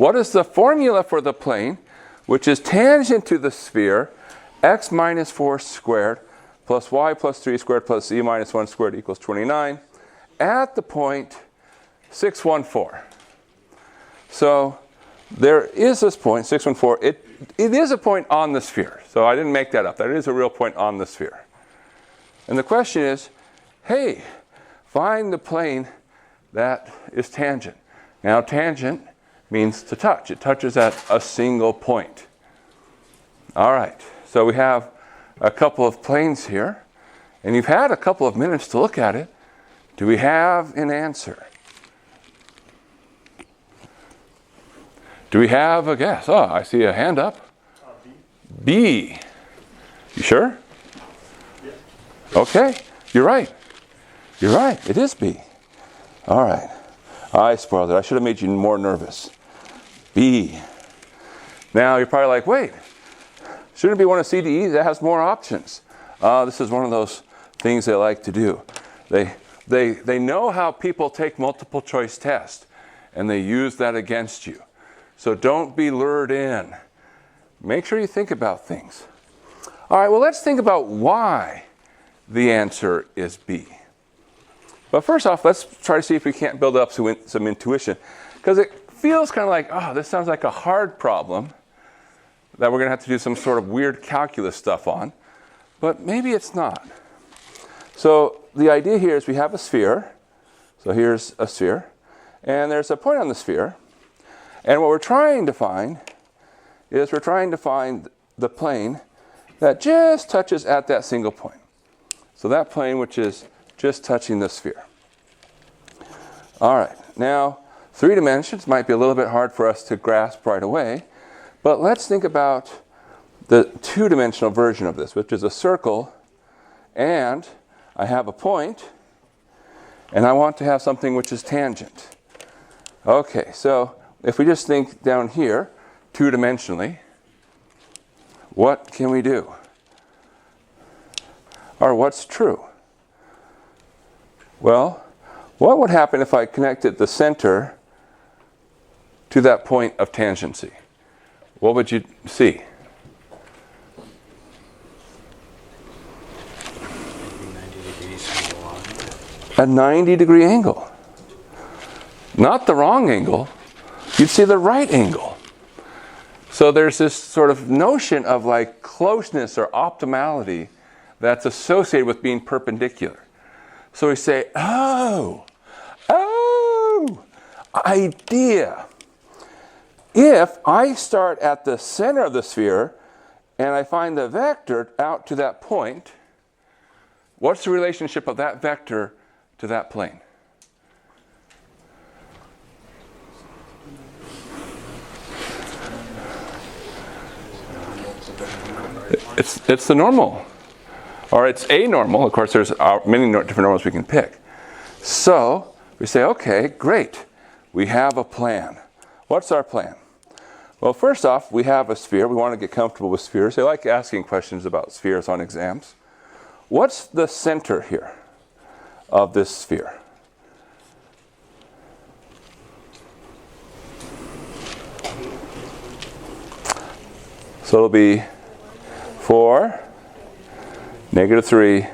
what is the formula for the plane, which is tangent to the sphere, x minus 4 squared plus y plus 3 squared plus z minus 1 squared equals 29 at the point 614. So there is this point, 614. It is a point on the sphere. So I didn't make that up. That is a real point on the sphere. And the question is, hey, find the plane that is tangent. Now tangent means to touch. It touches at a single point. All right, so we have a couple of planes here, and you've had a couple of minutes to look at it. Do we have an answer? Do we have a guess? Oh, I see a hand up. B. You sure? Yes. Okay, you're right. You're right, it is B. All right. I spoiled it. I should have made you more nervous. B. Now you're probably like, wait, shouldn't it be one of C, D, E that has more options? This is one of those things they like to do. They know how people take multiple choice tests, and they use that against you. So don't be lured in. Make sure you think about things. All right, well, let's think about why the answer is B. But first off, let's try to see if we can't build up some intuition. Because it feels kind of like, oh, this sounds like a hard problem that we're going to have to do some sort of weird calculus stuff on. But maybe it's not. So the idea here is we have a sphere. So here's a sphere. And there's a point on the sphere. And what we're trying to find is the plane that just touches at that single point. So that plane which is just touching the sphere. All right, now 3 dimensions might be a little bit hard for us to grasp right away, but let's think about the 2-dimensional version of this, which is a circle, and I have a point, and I want to have something which is tangent. Okay, so if we just think down here, 2-dimensionally, what can we do? Or what's true? Well, what would happen if I connected the center to that point of tangency? What would you see? A 90-degree angle. Not the wrong angle. You'd see the right angle. So there's this sort of notion of like closeness or optimality that's associated with being perpendicular. So we say, oh, idea. If I start at the center of the sphere and I find the vector out to that point, what's the relationship of that vector to that plane? It's the normal. Or it's a normal. Of course, there's many different normals we can pick. So we say, okay, great. We have a plan. What's our plan? Well, first off, we have a sphere. We want to get comfortable with spheres. They like asking questions about spheres on exams. What's the center here of this sphere? So it'll be 4, -3,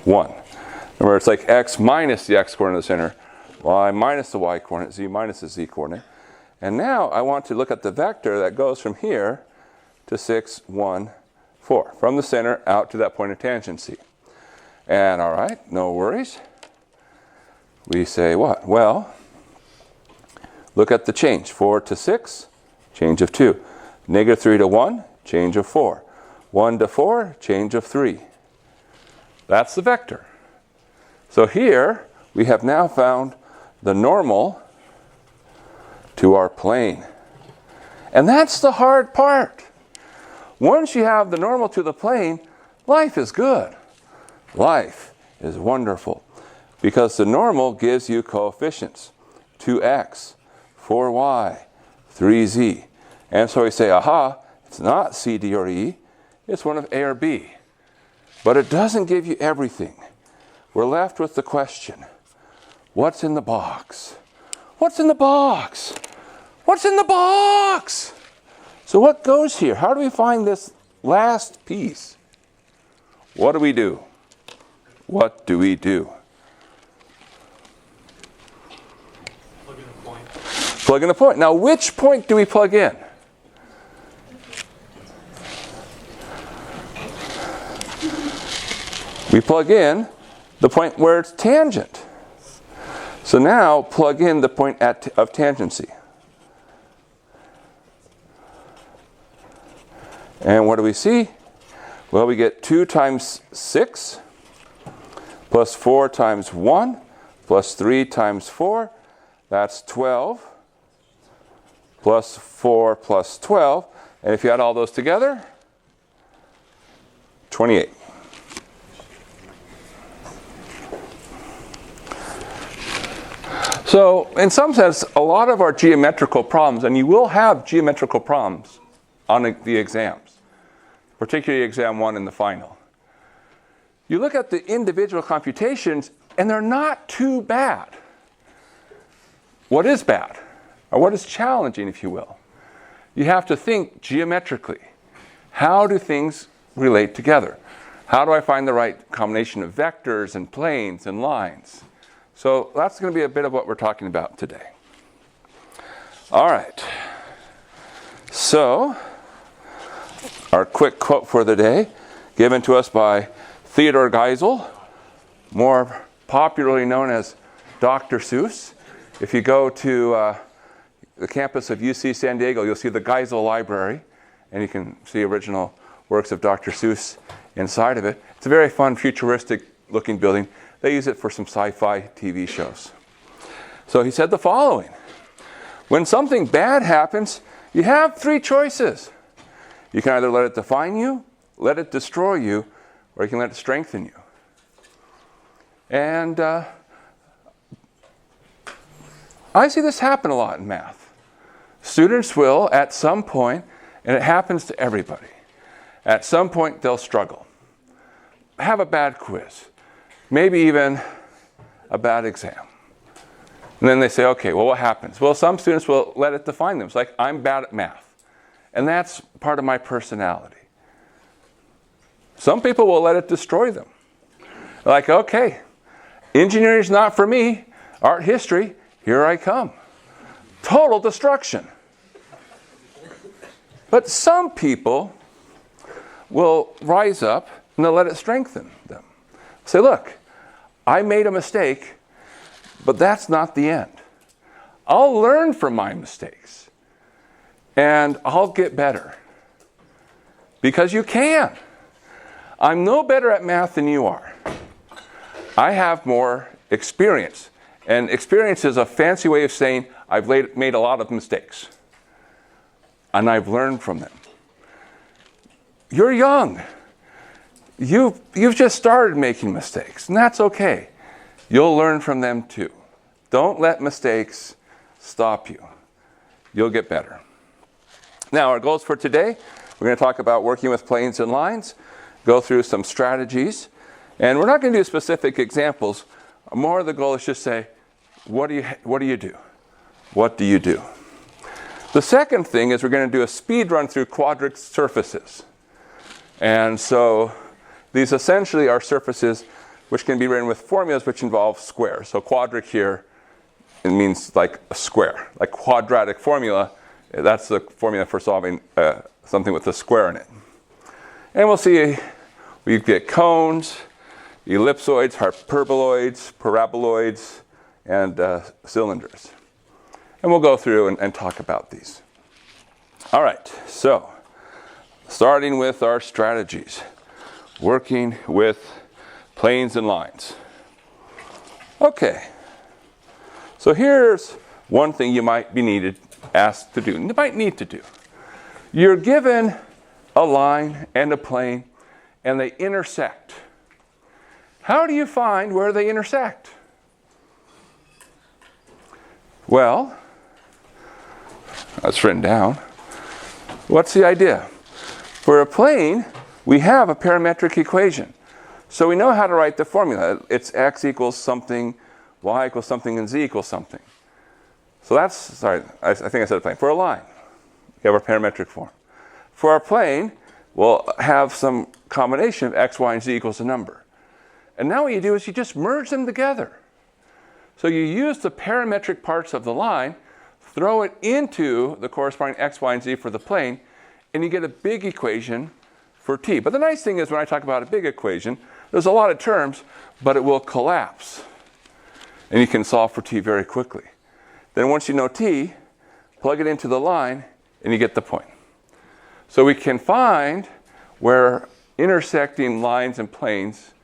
1. Remember, it's like x minus the x-coordinate of the center, y minus the y-coordinate, z minus the z-coordinate. And now I want to look at the vector that goes from here to 6, 1, 4. From the center out to that point of tangency. And all right, no worries. We say what? Well, look at the change. 4 to 6, change of 2. -3 to 1, change of 4. 1 to 4, change of 3. That's the vector. So here we have now found the normal to our plane. And that's the hard part. Once you have the normal to the plane, life is good. Life is wonderful. Because the normal gives you coefficients. 2x, 4y, 3z. And so we say, aha, it's not C, D, or E. It's one of A or B. But it doesn't give you everything. We're left with the question, what's in the box? What's in the box? What's in the box? So what goes here? How do we find this last piece? What do we do? What do we do? Plug in a point. Plug in a point. Now, which point do we plug in? We plug in the point where it's tangent. So now plug in the point of tangency. And what do we see? Well, we get 2 times 6 plus 4 times 1 plus 3 times 4. That's 12 plus 4 plus 12. And if you add all those together, 28. So, in some sense, a lot of our geometrical problems, and you will have geometrical problems on the exams, particularly exam 1 and the final. You look at the individual computations, and they're not too bad. What is bad? Or what is challenging, if you will? You have to think geometrically. How do things relate together? How do I find the right combination of vectors and planes and lines? So that's going to be a bit of what we're talking about today. All right. So, our quick quote for the day, given to us by Theodore Geisel, more popularly known as Dr. Seuss. If you go to the campus of UC San Diego, you'll see the Geisel Library, and you can see original works of Dr. Seuss inside of it. It's a very fun, futuristic-looking building. They use it for some sci-fi TV shows. So he said the following: when something bad happens, you have 3 choices. You can either let it define you, let it destroy you, or you can let it strengthen you. And I see this happen a lot in math. Students will, at some point, and it happens to everybody, at some point they'll struggle, have a bad quiz, maybe even a bad exam. And then they say, okay, well, what happens? Well, some students will let it define them. It's like, I'm bad at math. And that's part of my personality. Some people will let it destroy them. Like, okay, engineering is not for me. Art history, here I come. Total destruction. But some people will rise up and they'll let it strengthen them. Say, look, I made a mistake, but that's not the end. I'll learn from my mistakes, and I'll get better. Because you can. I'm no better at math than you are. I have more experience. And experience is a fancy way of saying I've made a lot of mistakes. And I've learned from them. You're young. You've just started making mistakes, and that's okay. You'll learn from them too. Don't let mistakes stop you. You'll get better. Now, our goals for today, we're going to talk about working with planes and lines, go through some strategies, and we're not going to do specific examples. More of the goal is just say, what do you do? What do you do? The second thing is we're going to do a speed run through quadric surfaces. And so these essentially are surfaces which can be written with formulas which involve squares. So quadric here, it means like a square, like quadratic formula. That's the formula for solving something with a square in it. And we'll see, we get cones, ellipsoids, hyperboloids, paraboloids, and cylinders. And we'll go through and talk about these. All right, so starting with our strategies. Working with planes and lines. Okay, so here's one thing you might be asked to do. You might need to do. You're given a line and a plane, and they intersect. How do you find where they intersect? Well, that's written down. What's the idea? For a plane, we have a parametric equation. So we know how to write the formula. It's x equals something, y equals something, and z equals something. So that's, sorry, I think I said a plane. For a line, we have our parametric form. For our plane, we'll have some combination of x, y, and z equals a number. And now what you do is you just merge them together. So you use the parametric parts of the line, throw it into the corresponding x, y, and z for the plane, and you get a big equation for t. But the nice thing is when I talk about a big equation, there's a lot of terms, but it will collapse. And you can solve for t very quickly. Then once you know t, plug it into the line, and you get the point. So we can find where intersecting lines and planes,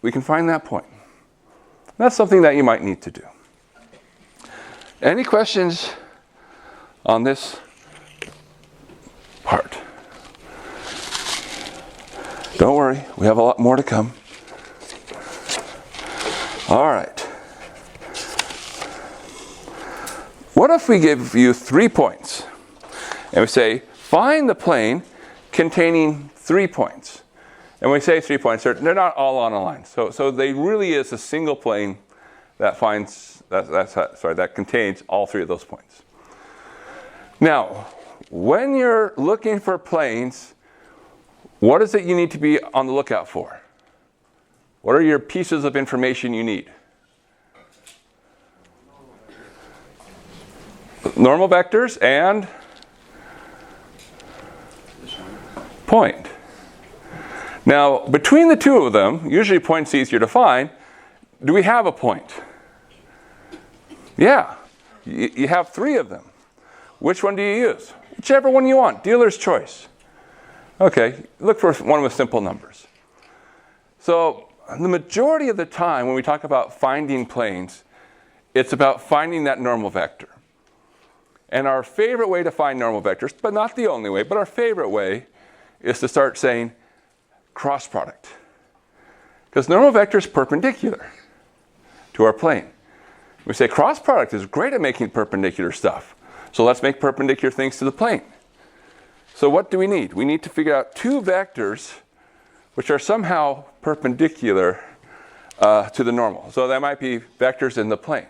we can find that point. That's something that you might need to do. Any questions on this part? Don't worry, we have a lot more to come. All right. What if we give you 3 points? And we say, find the plane containing 3 points. And when we say 3 points, they're not all on a line. So they really is a single plane that that contains all 3 of those points. Now, when you're looking for planes, what is it you need to be on the lookout for? What are your pieces of information you need? Normal vectors and point. Now, between the two of them, usually point's easier to find. Do we have a point? Yeah, you have 3 of them. Which one do you use? Whichever one you want, dealer's choice. Okay, look for one with simple numbers. So the majority of the time when we talk about finding planes, it's about finding that normal vector. And our favorite way to find normal vectors, but not the only way, but our favorite way is to start saying cross product. Because normal vector is perpendicular to our plane. We say cross product is great at making perpendicular stuff. So let's make perpendicular things to the plane. So what do we need? We need to figure out 2 vectors which are somehow perpendicular to the normal. So that might be vectors in the plane.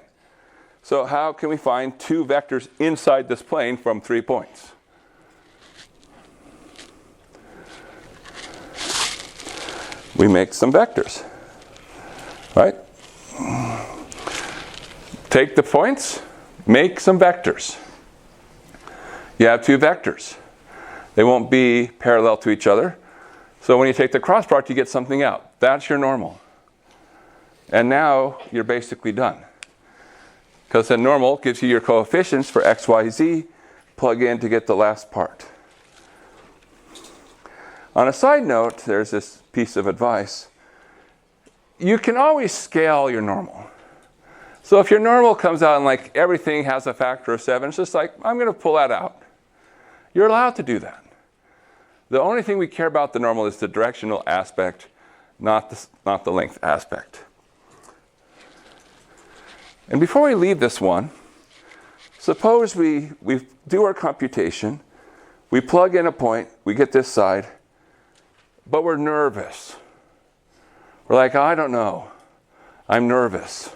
So how can we find 2 vectors inside this plane from 3 points? We make some vectors, right? Take the points, make some vectors. You have 2 vectors. They won't be parallel to each other. So when you take the cross product, you get something out. That's your normal. And now you're basically done. Because the normal gives you your coefficients for x, y, z. Plug in to get the last part. On a side note, there's this piece of advice. You can always scale your normal. So if your normal comes out and like everything has a factor of 7, it's just like, I'm going to pull that out. You're allowed to do that. The only thing we care about the normal is the directional aspect, not the length aspect. And before we leave this one, suppose we do our computation, we plug in a point, we get this side, but we're nervous. We're like, I don't know, I'm nervous.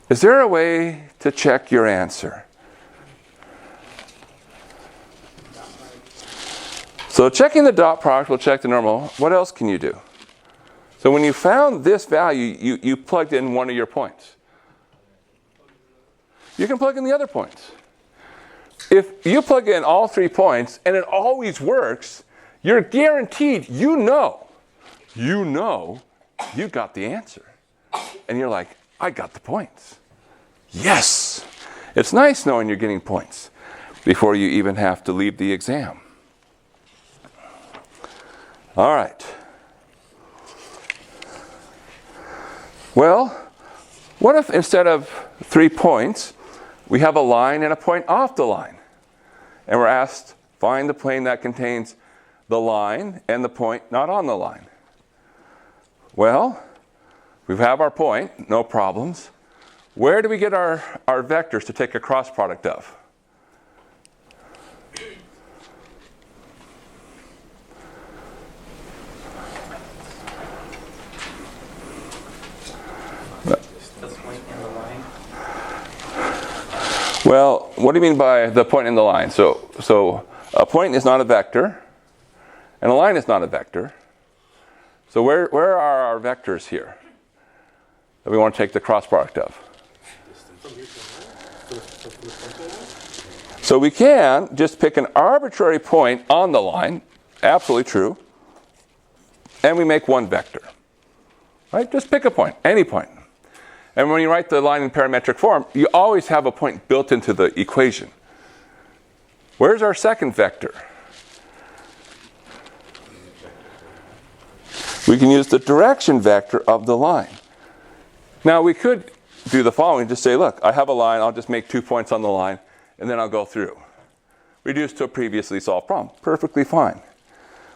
Is there a way to check your answer? So checking the dot product will check the normal. What else can you do? So when you found this value, you plugged in one of your points. You can plug in the other points. If you plug in all 3 points and it always works, you're guaranteed you got the answer. And you're like, I got the points. Yes! It's nice knowing you're getting points before you even have to leave the exam. All right. Well, what if instead of 3 points, we have a line and a point off the line? And we're asked, find the plane that contains the line and the point not on the line. Well, we have our point, no problems. Where do we get our vectors to take a cross product of? Well, what do you mean by the point in the line? So a point is not a vector, and a line is not a vector. So where are our vectors here that we want to take the cross product of? So we can just pick an arbitrary point on the line, absolutely true, and we make one vector. Right? Just pick a point, any point. And when you write the line in parametric form, you always have a point built into the equation. Where's our second vector? We can use the direction vector of the line. Now we could do the following, just say, look, I have a line, I'll just make 2 points on the line, and then I'll go through. Reduce to a previously solved problem. Perfectly fine.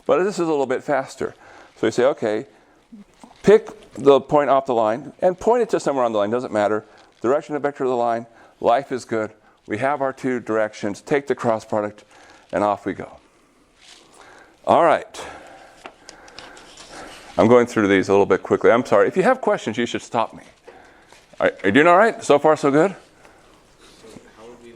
But this is a little bit faster. So we say, okay, pick the point off the line and point it to somewhere on the line, doesn't matter. Direction and vector of the line, life is good. We have our two directions, take the cross product, and off we go. All right. I'm going through these a little bit quickly. I'm sorry. If you have questions, you should stop me. Are you doing all right? So far, so good? How would we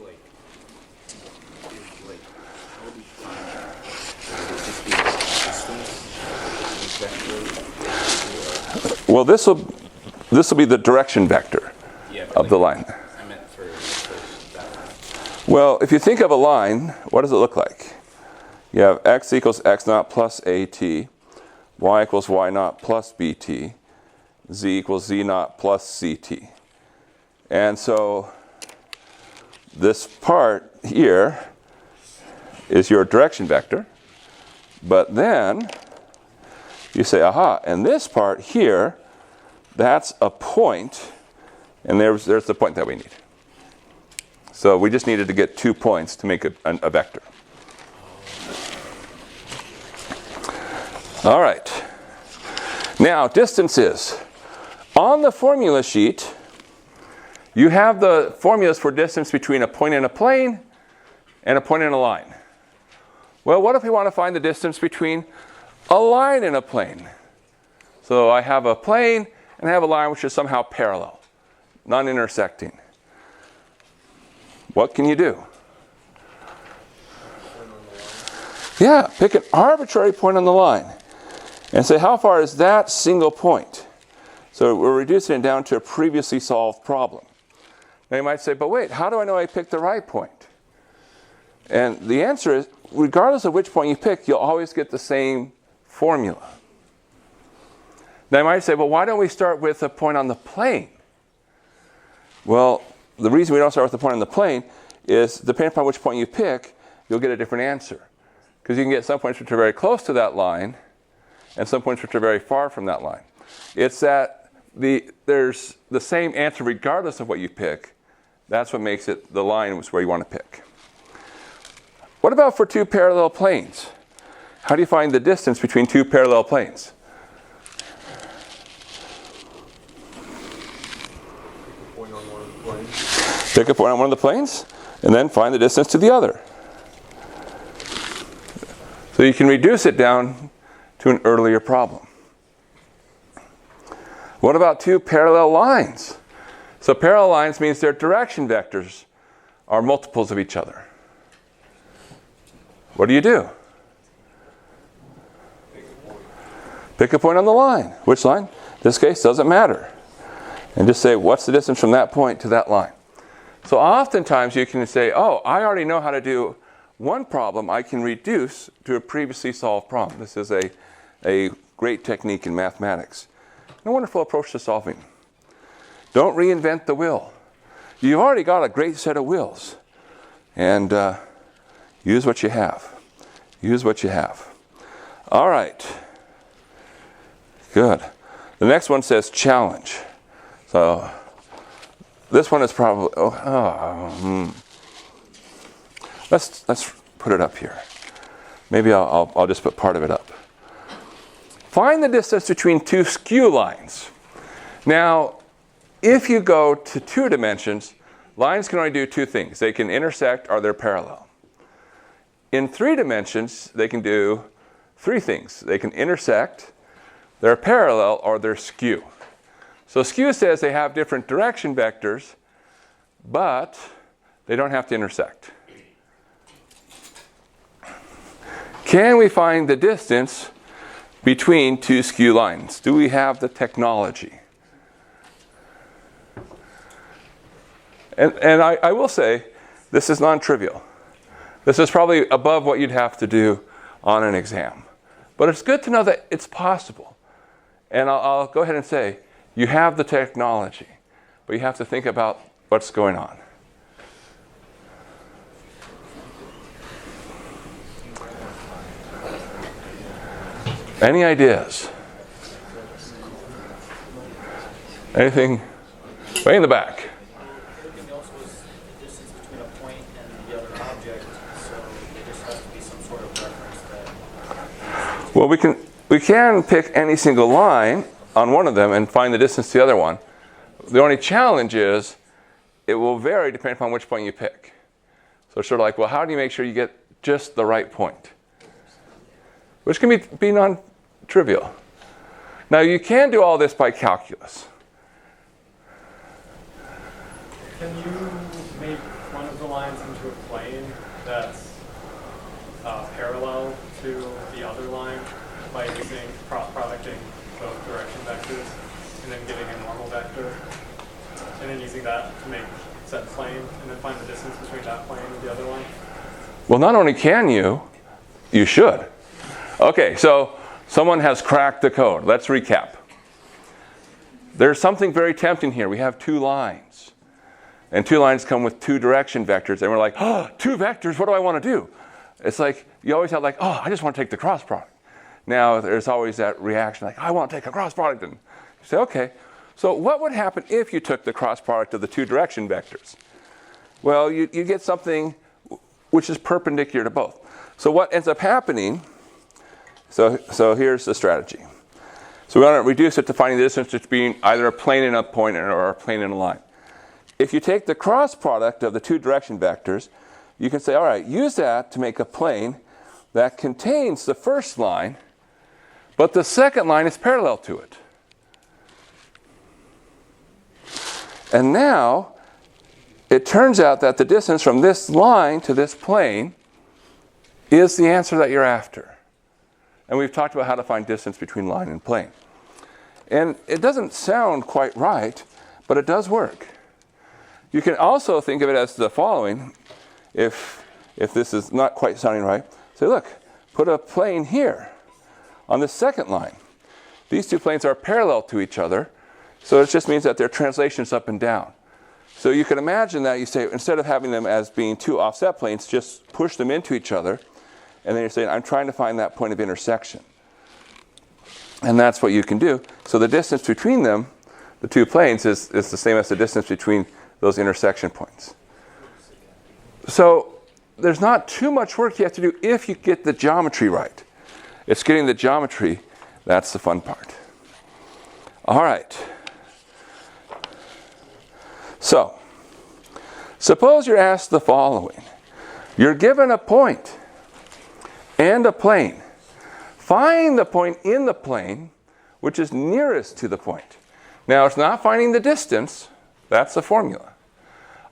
Well, this will be the direction vector of the line. I meant for that one. Well, if you think of a line, what does it look like? You have x equals x naught plus at, y equals y naught plus bt, z equals z naught plus ct. And so this part here is your direction vector, but then you say, aha, and this part here, that's a point, and there's the point that we need. So we just needed to get 2 points to make a vector. All right. Now, distances. On the formula sheet, you have the formulas for distance between a point in a plane and a point in a line. Well, what if we want to find the distance between a line and a plane? So I have a plane and I have a line which is somehow parallel, non-intersecting. What can you do? Yeah, pick an arbitrary point on the line and say, how far is that single point? So we're reducing it down to a previously solved problem. Now you might say, but wait, how do I know I picked the right point? And the answer is, regardless of which point you pick, you'll always get the same formula. Now you might say, well, why don't we start with a point on the plane? Well, the reason we don't start with the point on the plane is, depending upon which point you pick, you'll get a different answer. Because you can get some points which are very close to that line, and some points which are very far from that line. It's that there's the same answer regardless of what you pick. That's what makes it the line where you want to pick. What about for two parallel planes? How do you find the distance between two parallel planes? Pick a point on one of the planes, and then find the distance to the other. So you can reduce it down to an earlier problem. What about two parallel lines? So parallel lines means their direction vectors are multiples of each other. What do? Pick a point on the line. Which line? In this case, doesn't matter. And just say, what's the distance from that point to that line? So oftentimes you can say, oh, I already know how to do one problem I can reduce to a previously solved problem. This is a great technique in mathematics. And a wonderful approach to solving. Don't reinvent the wheel. You've already got a great set of wheels. And use what you have. Use what you have. All right. Good. The next one says challenge. So this one is probably, let's put it up here. Maybe I'll just put part of it up. Find the distance between two skew lines. Now, if you go to 2 dimensions, lines can only do 2 things. They can intersect or they're parallel. In 3 dimensions, they can do 3 things. They can intersect, they're parallel, or they're skew. So skew says they have different direction vectors, but They don't have to intersect. Can we find the distance between two skew lines? Do we have the technology? And I will say, this is non-trivial. This is probably above what you'd have to do on an exam. But it's good to know that it's possible. And I'll go ahead and say, you have the technology, but you have to think about what's going on. Any ideas? Anything? Way in the back. Everything else was the distance between a point and the other object, so there just has to be some sort of reference that. Well, we can pick any single line on one of them and find the distance to the other one. The only challenge is it will vary depending upon which point you pick. So it's sort of like, well, how do you make sure you get just the right point? Which can be non-trivial. Now, you can do all this by calculus. Can you make one of the lines into a plane that's parallel to the other line by using cross-producting both direction vectors and then getting a normal vector and then using that to make said plane and then find the distance between that plane and the other line? Well, not only can you should. Okay, so someone has cracked the code. Let's recap. There's something very tempting here. We have two lines. And two lines come with two direction vectors. And we're like, oh, two vectors, what do I want to do? It's like, you always have like, oh, I just want to take the cross product. Now, there's always that reaction like, I want to take a cross product. And you say, okay. So what would happen if you took the cross product of the two direction vectors? Well, you get something which is perpendicular to both. So what ends up happening, so here's the strategy. So we want to reduce it to finding the distance between either a plane and a point or a plane and a line. If you take the cross product of the two direction vectors, you can say, all right, use that to make a plane that contains the first line, but the second line is parallel to it. And now, it turns out that the distance from this line to this plane is the answer that you're after. And we've talked about how to find distance between line and plane. And it doesn't sound quite right, but it does work. You can also think of it as the following. If this is not quite sounding right, say, look, put a plane here on the second line. These two planes are parallel to each other, so it just means that their translation is up and down. So you can imagine that you say, instead of having them as being two offset planes, just push them into each other, and then you're saying, I'm trying to find that point of intersection. And that's what you can do. So the distance between them, the two planes, is the same as the distance between those intersection points. So there's not too much work you have to do if you get the geometry right. It's getting the geometry that's the fun part. All right. So, suppose you're asked the following. You're given a point and a plane. Find the point in the plane which is nearest to the point. Now, it's not finding the distance. That's the formula.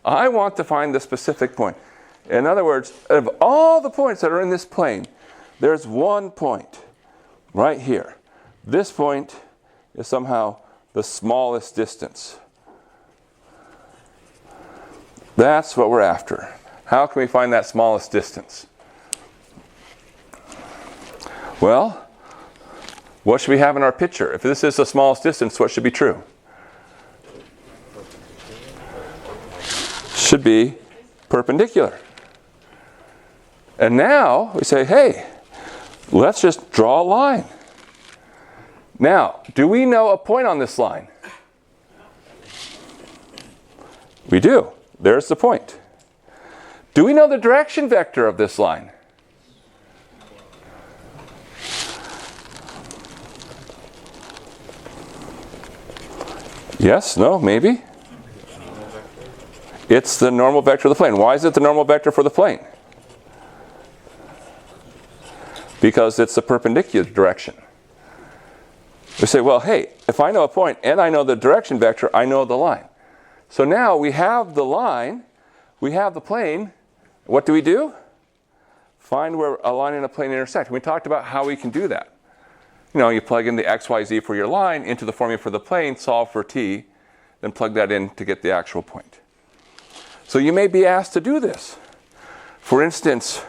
I want to find the specific point. In other words, of all the points that are in this plane, there's one point right here. This point is somehow the smallest distance. That's what we're after. How can we find that smallest distance? Well, what should we have in our picture? If this is the smallest distance, what should be true? Should be perpendicular. And now we say, hey, let's just draw a line. Now, do we know a point on this line? We do. There's the point. Do we know the direction vector of this line? Yes, no, maybe? It's the normal vector of the plane. Why is it the normal vector for the plane? Because it's the perpendicular direction. We say, well, hey, if I know a point and I know the direction vector, I know the line. So now we have the line. we have the plane. What do? Find where a line and a plane intersect. We talked about how we can do that. You plug in the x, y, z for your line into the formula for the plane, solve for t, then plug that in to get the actual point. So you may be asked to do this. For instance,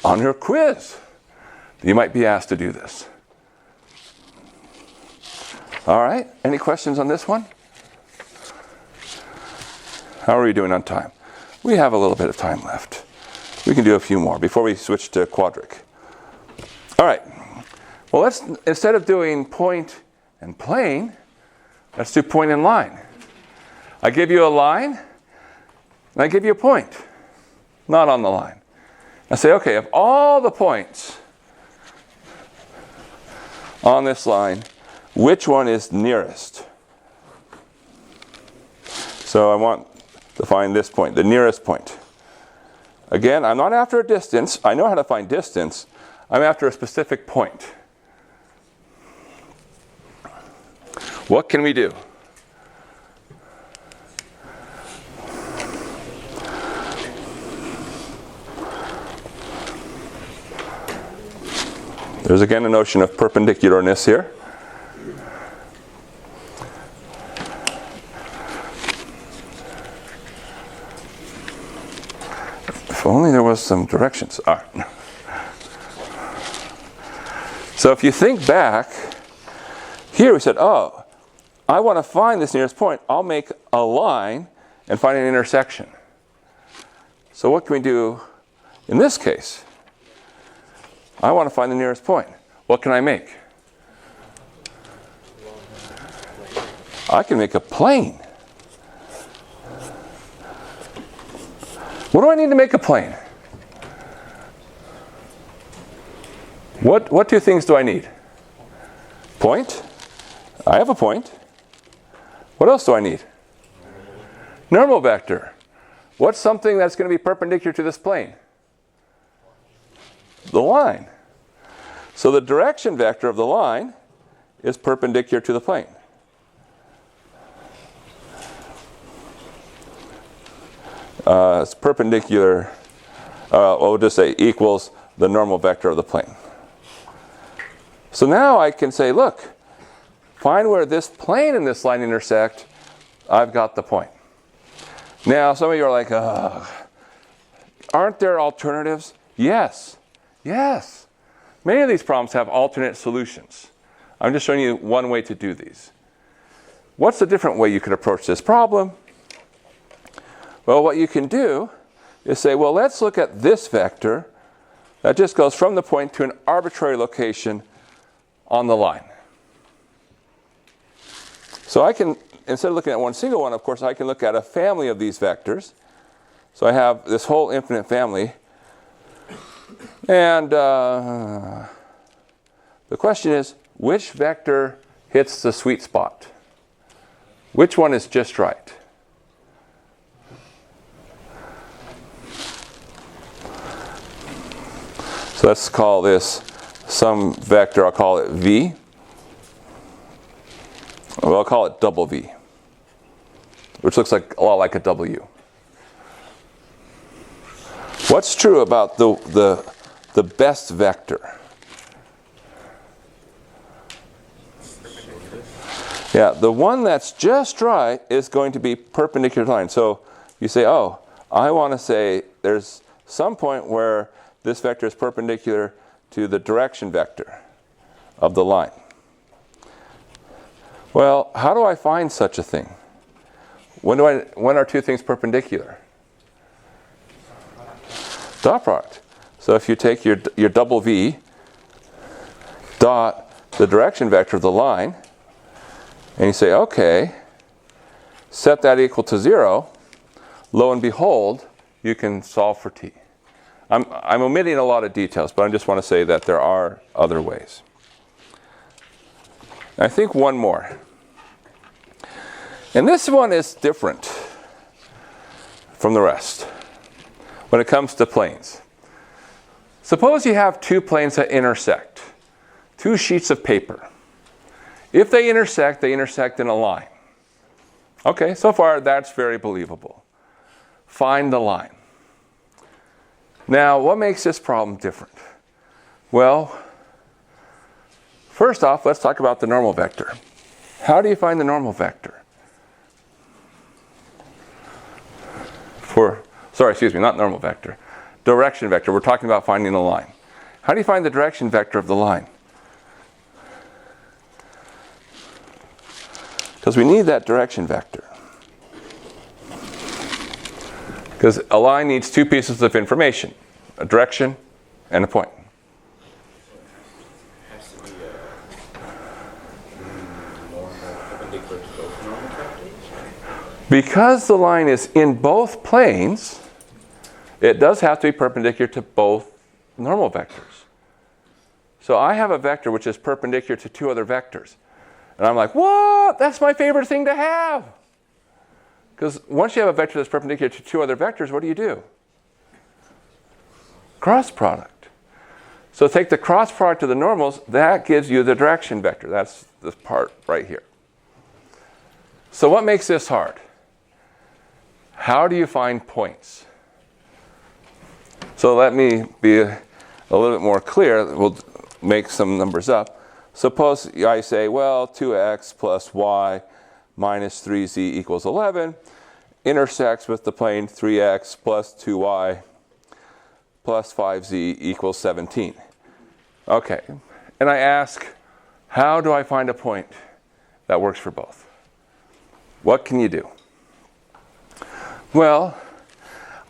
on your quiz, you might be asked to do this. All right, any questions on this one? How are we doing on time? We have a little bit of time left. We can do a few more before we switch to Quadric. All right, well, let's, instead of doing point and plane, let's do point and line. I give you a line, and I give you a point, not on the line. I say, okay, of all the points on this line, which one is nearest? So I want to find this point, the nearest point. Again, I'm not after a distance. I know how to find distance. I'm after a specific point. What can we do? There's again a notion of perpendicularness here. If only there was some directions. All right. So if you think back, here we said, oh, I want to find this nearest point. I'll make a line and find an intersection. So what can we do in this case? I want to find the nearest point. What can I make? I can make a plane. What do I need to make a plane? What two things do I need? Point. I have a point. What else do I need? Normal vector. What's something that's going to be perpendicular to this plane? The line. So the direction vector of the line is perpendicular to the plane. It's perpendicular, we'll just say equals the normal vector of the plane. So now I can say, look, find where this plane and this line intersect. I've got the point. Now, some of you are like, aren't there alternatives? Yes. Yes. Many of these problems have alternate solutions. I'm just showing you one way to do these. What's a different way you could approach this problem? Well, what you can do is say, well, let's look at this vector that just goes from the point to an arbitrary location on the line. So I can, instead of looking at one single one, of course, I can look at a family of these vectors. So I have this whole infinite family. And the question is, which vector hits the sweet spot? Which one is just right? So let's call this some vector. I'll call it V. Well, I'll call it double V, which looks like a lot like a W. What's true about the best vector? Yeah, the one that's just right is going to be perpendicular to the line. So you say, oh, I want to say there's some point where this vector is perpendicular to the direction vector of the line. Well, how do I find such a thing? When are two things perpendicular? Dot product. So if you take your double V dot the direction vector of the line, and you say, okay, set that equal to 0, lo and behold, you can solve for t. I'm omitting a lot of details, but I just want to say that there are other ways. I think one more. And this one is different from the rest when it comes to planes. Suppose you have two planes that intersect, two sheets of paper. If they intersect in a line. Okay, so far that's very believable. find the line. Now, what makes this problem different? Well, first off, let's talk about the normal vector. How do you find the normal vector? Not normal vector. Direction vector. We're talking about finding a line. How do you find the direction vector of the line? Because we need that direction vector. Because a line needs two pieces of information, a direction and a point. It has to be normal, perpendicular to both normal vectors? Because the line is in both planes, it does have to be perpendicular to both normal vectors. So I have a vector which is perpendicular to two other vectors. And I'm like, what? That's my favorite thing to have. Because once you have a vector that's perpendicular to two other vectors, what do? Cross product. So take the cross product of the normals, that gives you the direction vector. That's this part right here. So what makes this hard? How do you find points? So let me be a little bit more clear. We'll make some numbers up. Suppose I say, well, 2x plus y minus 3z equals 11 intersects with the plane 3x plus 2y plus 5z equals 17. Okay, and I ask, how do I find a point that works for both? What can you do? Well,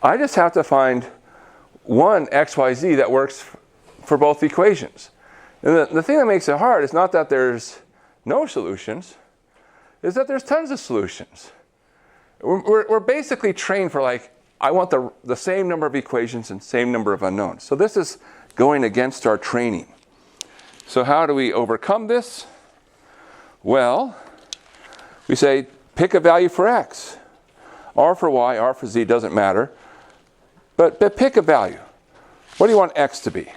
I just have to find one xyz that works for both equations. And the thing that makes it hard is not that there's no solutions, is that there's tons of solutions. We're basically trained for I want the same number of equations and same number of unknowns. So this is going against our training. So how do we overcome this? Well, we say pick a value for x. R for y, R for z, doesn't matter. But pick a value. What do you want x to be?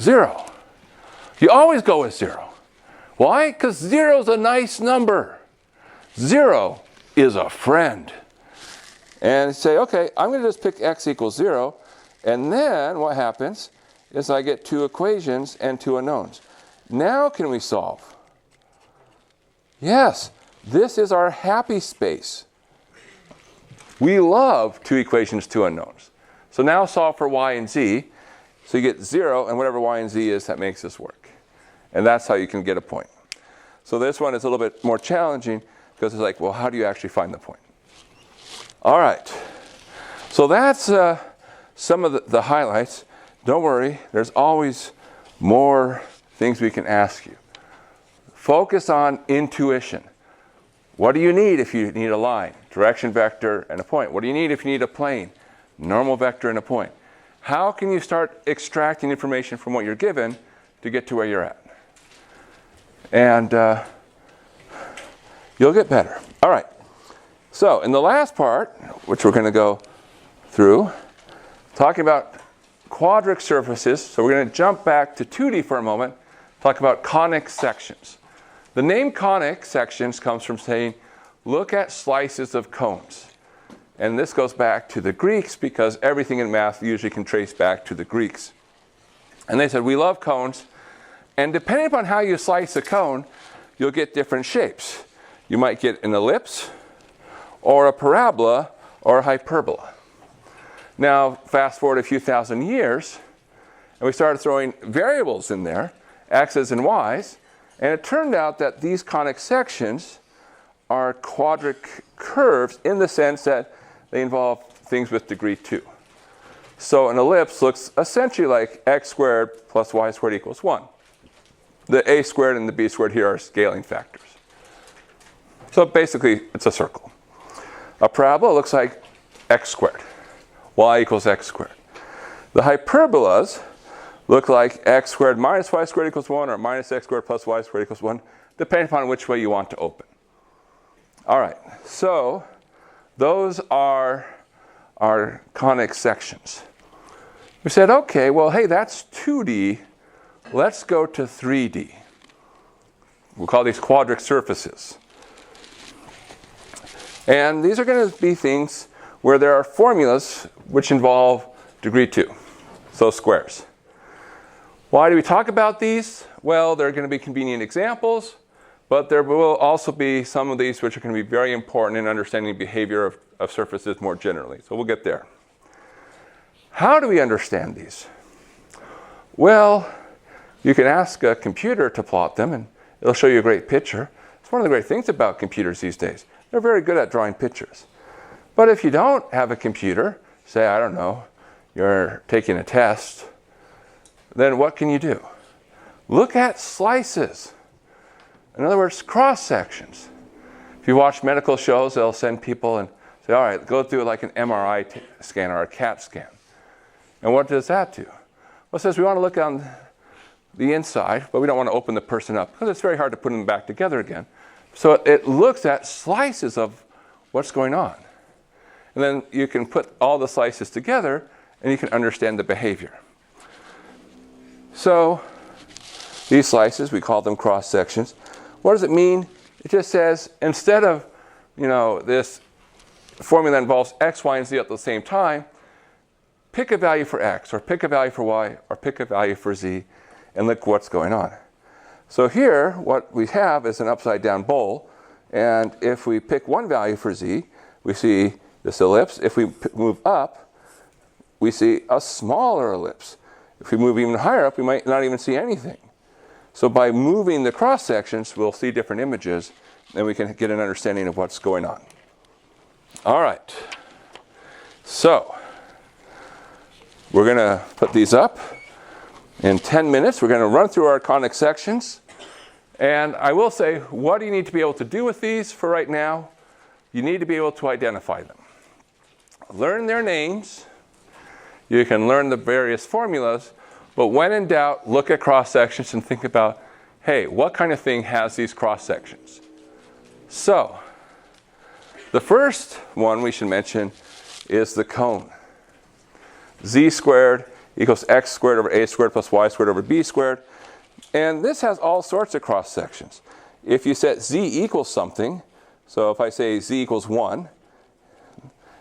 0. You always go with 0. Why? Because 0 is a nice number. 0 is a friend. And say, okay, I'm going to just pick x equals 0. And then what happens is I get two equations and two unknowns. Now can we solve? Yes, this is our happy space. We love two equations, two unknowns. So now solve for y and z. So you get 0, and whatever y and z is, that makes this work. And that's how you can get a point. So this one is a little bit more challenging because it's like, well, how do you actually find the point? All right. So that's some of the highlights. Don't worry, there's always more things we can ask you. Focus on intuition. What do you need if you need a line? Direction vector and a point. What do you need if you need a plane? Normal vector and a point. How can you start extracting information from what you're given to get to where you're at? And you'll get better. All right. So in the last part, which we're going to go through, talking about quadric surfaces. So we're going to jump back to 2D for a moment, talk about conic sections. The name conic sections comes from saying, look at slices of cones. And this goes back to the Greeks because everything in math usually can trace back to the Greeks. And they said, we love cones. And depending upon how you slice a cone, you'll get different shapes. You might get an ellipse, or a parabola, or a hyperbola. Now, fast forward a few thousand years, and we started throwing variables in there, x's and y's, and it turned out that these conic sections are quadric curves in the sense that they involve things with degree 2. So an ellipse looks essentially like x squared plus y squared equals 1. The a squared and the b squared here are scaling factors. So basically, it's a circle. A parabola looks like x squared. Y equals x squared. The hyperbolas look like x squared minus y squared equals 1 or minus x squared plus y squared equals 1, depending upon which way you want to open. All right, so those are our conic sections. We said, okay, well, hey, that's 2D. Let's go to 3D. We'll call these quadric surfaces. And these are going to be things where there are formulas which involve degree 2, so squares. Why do we talk about these? Well, they're going to be convenient examples, but there will also be some of these which are going to be very important in understanding the behavior of surfaces more generally. So we'll get there. How do we understand these? Well, you can ask a computer to plot them, and it'll show you a great picture. It's one of the great things about computers these days. They're very good at drawing pictures. But if you don't have a computer, say, I don't know, you're taking a test, then what can you do? Look at slices. In other words, cross sections. If you watch medical shows, they'll send people and say, all right, go through like an MRI scan or a CAT scan. And what does that do? Well, it says we want to look on the inside, but we don't want to open the person up because it's very hard to put them back together again. So it looks at slices of what's going on. And then you can put all the slices together and you can understand the behavior. So these slices, we call them cross sections. What does it mean? It just says instead of, this formula that involves x, y, and z at the same time, pick a value for x, or pick a value for y, or pick a value for z, and look what's going on. So here, what we have is an upside down bowl, and if we pick one value for z, we see this ellipse. If we move up, we see a smaller ellipse. If we move even higher up, we might not even see anything. So by moving the cross sections, we'll see different images, and we can get an understanding of what's going on. All right. So we're going to put these up. In 10 minutes, we're going to run through our conic sections. And I will say, what do you need to be able to do with these for right now? You need to be able to identify them. Learn their names. You can learn the various formulas. But when in doubt, look at cross sections and think about, hey, what kind of thing has these cross sections? So the first one we should mention is the cone. Z squared equals x squared over a squared plus y squared over b squared. And this has all sorts of cross sections. If you set z equals something, so if I say z equals 1,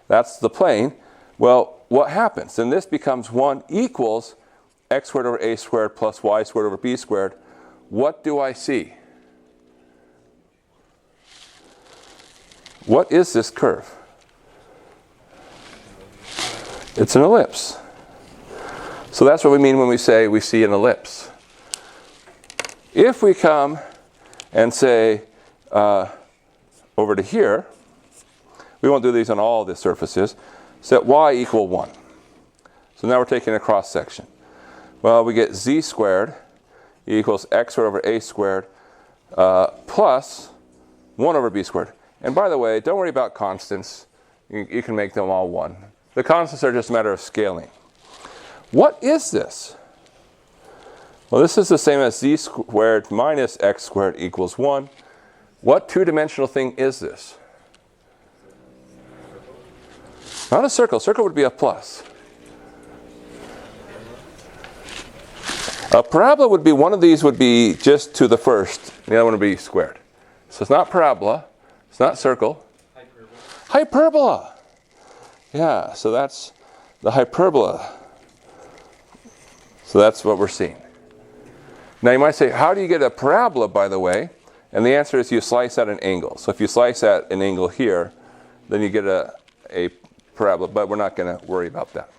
that's the plane. Well, what happens? Then this becomes 1 equals x squared over a squared plus y squared over b squared. What do I see? What is this curve? It's an ellipse. So that's what we mean when we say we see an ellipse. If we come and say over to here, we won't do these on all the surfaces, set y equal 1. So now we're taking a cross section. Well, we get z squared equals x squared over a squared plus 1 over b squared. And by the way, don't worry about constants. You can make them all 1. The constants are just a matter of scaling. What is this? Well, this is the same as z squared minus x squared equals 1. What two-dimensional thing is this? Not a circle. Circle would be a plus. A parabola would be one of these would be just to the first, and the other one would be squared. So it's not parabola. It's not circle. Hyperbola. Yeah, so that's the hyperbola. So that's what we're seeing. Now you might say, how do you get a parabola, by the way? And the answer is you slice at an angle. So if you slice at an angle here, then you get a parabola, but we're not going to worry about that.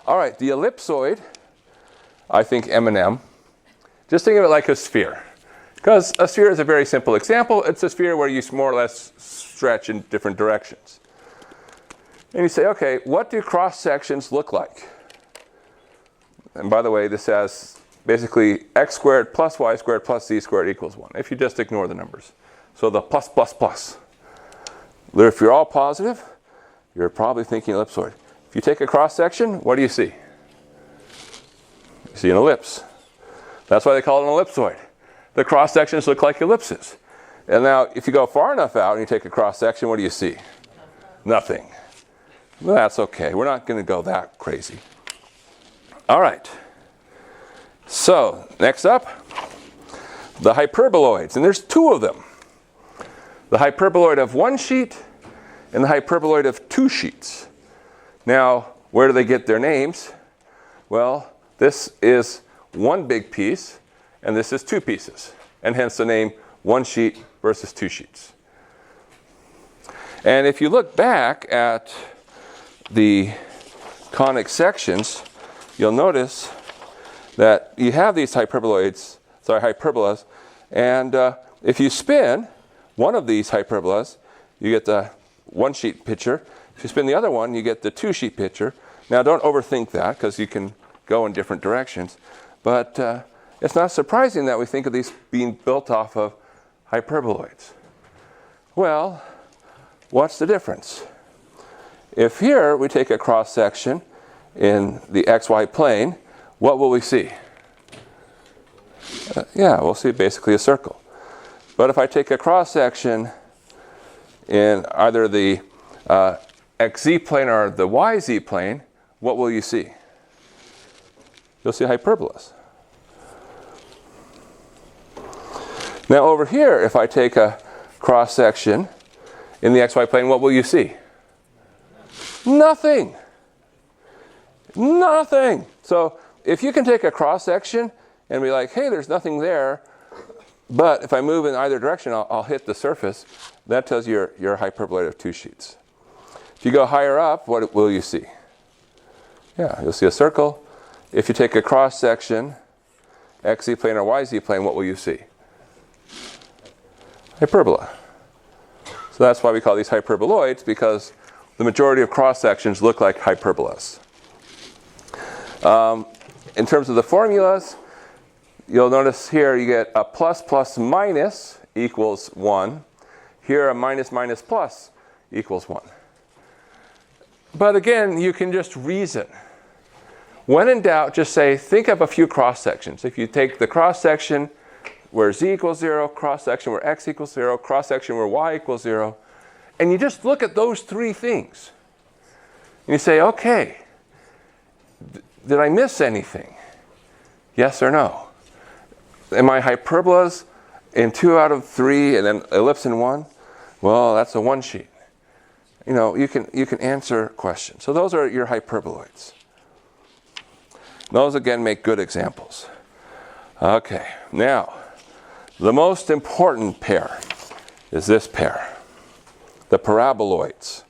All right, the ellipsoid, I think M&M. Just think of it like a sphere. Because a sphere is a very simple example. It's a sphere where you more or less stretch in different directions. And you say, okay, what do cross sections look like? And by the way, this has basically x squared plus y squared plus z squared equals 1, if you just ignore the numbers. So the plus, plus, plus. If you're all positive, you're probably thinking ellipsoid. If you take a cross section, what do you see? You see an ellipse. That's why they call it an ellipsoid. The cross sections look like ellipses. And now, if you go far enough out and you take a cross section, what do you see? Nothing. Well, that's okay. We're not going to go that crazy. All right. So, next up, the hyperboloids. And there's 2 of them. The hyperboloid of one sheet and the hyperboloid of 2 sheets. Now, where do they get their names? Well, this is one big piece, and this is 2 pieces, and hence the name 1 sheet versus 2 sheets. And if you look back at the conic sections, you'll notice that you have these hyperbolas, and if you spin one of these hyperbolas, you get the 1 sheet picture. If you spin the other one, you get the 2 sheet picture. Now, don't overthink that, because you can go in different directions. But it's not surprising that we think of these being built off of hyperboloids. Well, what's the difference? If here we take a cross section in the xy plane, what will we see? Yeah, we'll see basically a circle. But if I take a cross section in either the xz plane or the yz plane, what will you see? You'll see hyperbolas. Now over here, if I take a cross section in the xy plane, what will you see? Nothing. Nothing. So if you can take a cross section and be like, hey, there's nothing there, but if I move in either direction, I'll hit the surface, that tells you you're a hyperboloid of 2 sheets. If you go higher up, what will you see? Yeah, you'll see a circle. If you take a cross section, xz plane or yz plane, what will you see? Hyperbola. So that's why we call these hyperboloids, because the majority of cross sections look like hyperbolas. In terms of the formulas, you'll notice here you get a plus plus minus equals 1. Here a minus minus plus equals 1. But again, you can just reason. When in doubt, just say, think of a few cross sections. If you take the cross section where z equals 0, cross section where x equals 0, cross section where y equals 0, and you just look at those 3 things, and you say, okay, did I miss anything? Yes or no? Am I hyperbolas in 2 out of 3 and then ellipse in 1? Well, that's a 1 sheet. You know, you can answer questions. So those are your hyperboloids. Those again make good examples. Okay, now the most important pair is this pair, the paraboloids.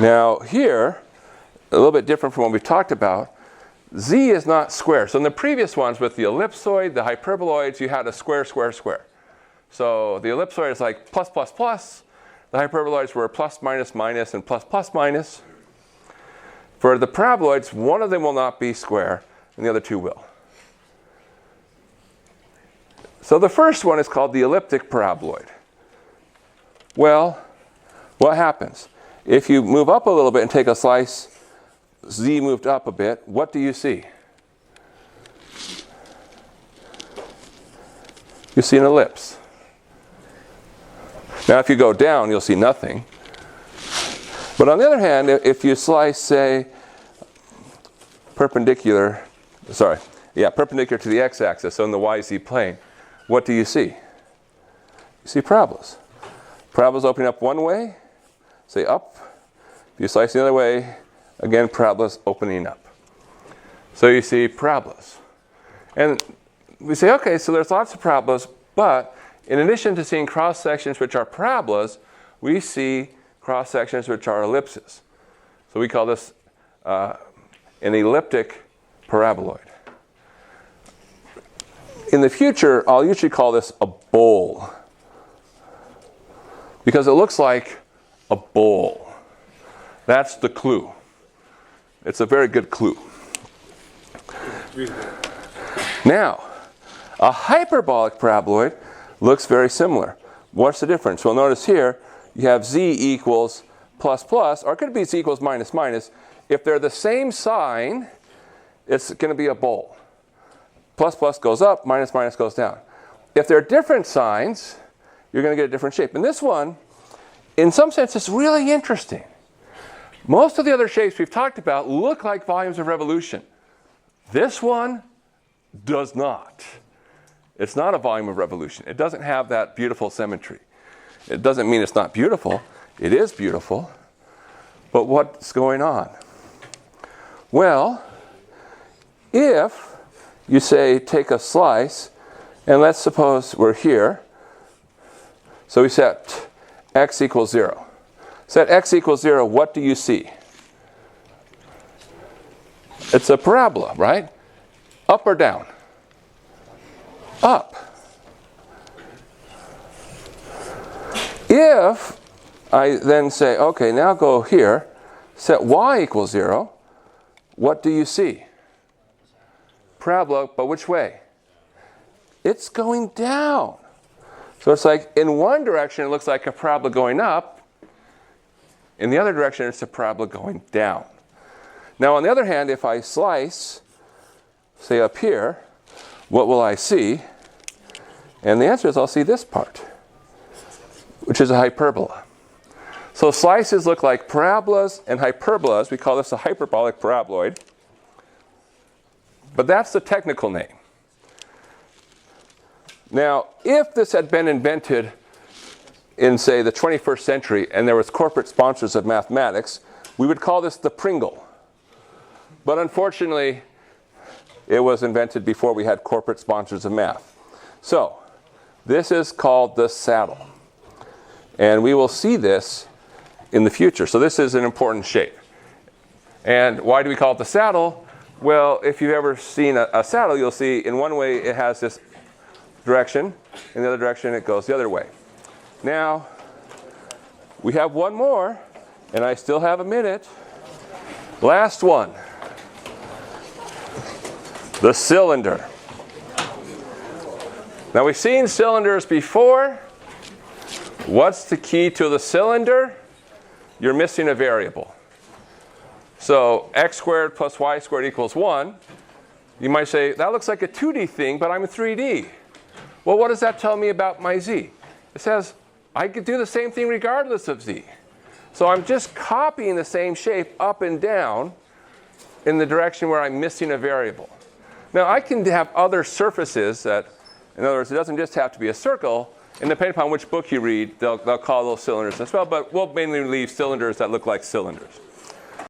Now here, a little bit different from what we've talked about, z is not square. So in the previous ones with the ellipsoid, the hyperboloids, you had a square, square, square. So the ellipsoid is like plus, plus, plus. The hyperboloids were plus, minus, minus, and plus, plus, minus. For the paraboloids, one of them will not be square, and the other 2 will. So the first one is called the elliptic paraboloid. Well, what happens? If you move up a little bit and take a slice, z moved up a bit, what do you see? You see an ellipse. Now if you go down, you'll see nothing. But on the other hand, if you slice, say, perpendicular to the x-axis, so in the yz plane, what do you see? You see parabolas. Parabolas opening up one way, say up. If you slice the other way, again, parabolas opening up. So you see parabolas. And we say, okay, so there's lots of parabolas, but in addition to seeing cross sections which are parabolas, we see cross sections which are ellipses. So we call this an elliptic paraboloid. In the future, I'll usually call this a bowl, because it looks like a bowl. That's the clue. It's a very good clue. Now, a hyperbolic paraboloid looks very similar. What's the difference? Well, notice here, you have z equals plus plus, or it could be z equals minus minus. If they're the same sign, it's going to be a bowl. Plus plus goes up, minus minus goes down. If they're different signs, you're going to get a different shape. And this one, in some sense, is really interesting. Most of the other shapes we've talked about look like volumes of revolution. This one does not. It's not a volume of revolution. It doesn't have that beautiful symmetry. It doesn't mean it's not beautiful. It is beautiful, but what's going on? Well, if you say take a slice, and let's suppose we're here, so we set x equals 0. Set x equals 0, what do you see? It's a parabola, right? Up or down? Up. If I then say, okay, now go here, set y equals 0, what do you see? Parabola, but which way? It's going down. So it's like in one direction it looks like a parabola going up. In the other direction it's a parabola going down. Now on the other hand, if I slice, say up here, what will I see? And the answer is I'll see this part, which is a hyperbola. So slices look like parabolas and hyperbolas. We call this a hyperbolic paraboloid. But that's the technical name. Now, if this had been invented in, say, the 21st century and there was corporate sponsors of mathematics, we would call this the Pringle. But unfortunately, it was invented before we had corporate sponsors of math. So, this is called the saddle. And we will see this in the future. So this is an important shape. And why do we call it the saddle? Well, if you've ever seen a saddle, you'll see in one way it has this direction, in the other direction it goes the other way. Now, we have one more, and I still have a minute. Last one. The cylinder. Now we've seen cylinders before. What's the key to the cylinder? You're missing a variable. So x squared plus y squared equals 1. You might say, that looks like a 2D thing, but I'm a 3D. Well, what does that tell me about my z? It says I could do the same thing regardless of z. So I'm just copying the same shape up and down in the direction where I'm missing a variable. Now I can have other surfaces that, in other words, it doesn't just have to be a circle. And depending upon which book you read, they'll call those cylinders as well. But we'll mainly leave cylinders that look like cylinders.